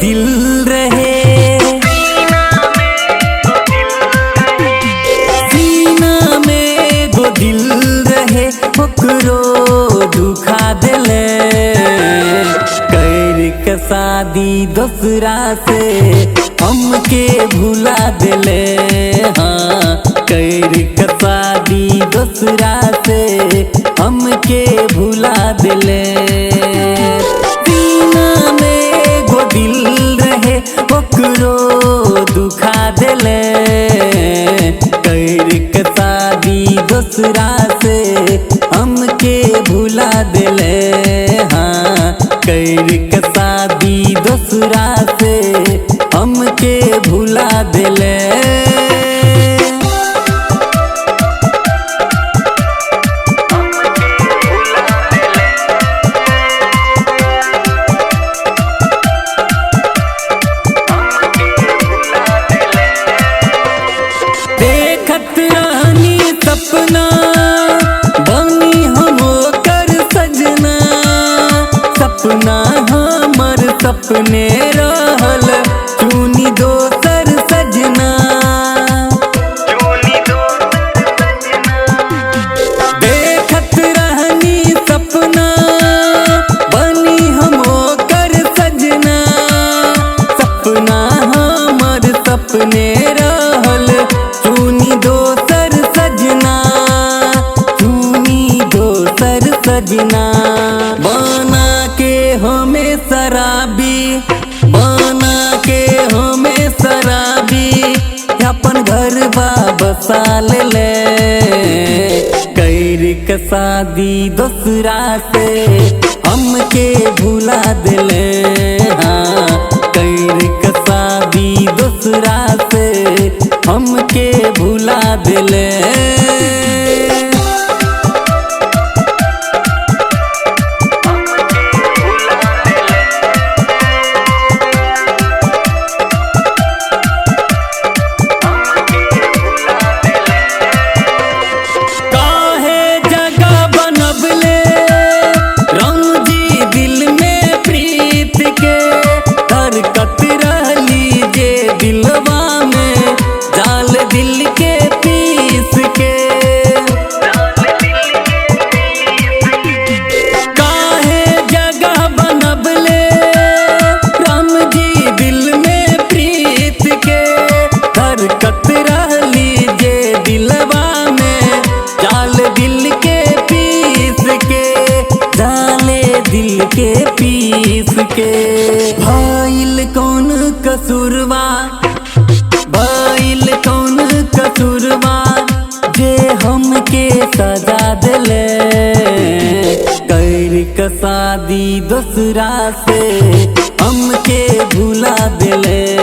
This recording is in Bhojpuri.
दिल रहे, सीना में गो दिल रहे, ओकरो दुखा दिले। कर के शादी दूसरा से हमके भुला दिले। हाँ, कर के शादी दूसरा से हमके भुला दिले। सीना में गो दिल रहे, ओकरो दुखा दिले। कर के शादी दूसरा से हमके भुला दिले। हाँ, कर के शादी दूसरा से हमके भुला दिले। सपना बनी हम कर सजना, सपना हमर सपने रहल, चुनी दोसर सजना। देखत रहनी सपना बनी हम कर सजना, सपना हमर सपने रहल, चुनी दोसर सजना, चुनी दोसर सजना। बना के हमें शराबी, बना के हमें शराबी, अपन घर बसा ले। कर के शादी दूसरा से हमके भुला दिले। हाँ, कर के शादी दूसरा से हमके भुला दिले। काहे जगह बनबले रंजी दिल में प्रीत के, धड़कत रहली जे दिलवा में, जाल दिल के पीस के। काहे जगह बनबले रंजी दिल में प्रीत के, धड़कत रहली जे दिलवा में, जाल दिल के पीस के, जाले दिल के पीस के। भइल कौन कसूरवा, भइल कौन कसूरवा, जे हमके सजा दिले। कर के शादी दूसरा से हमके भुला दिले।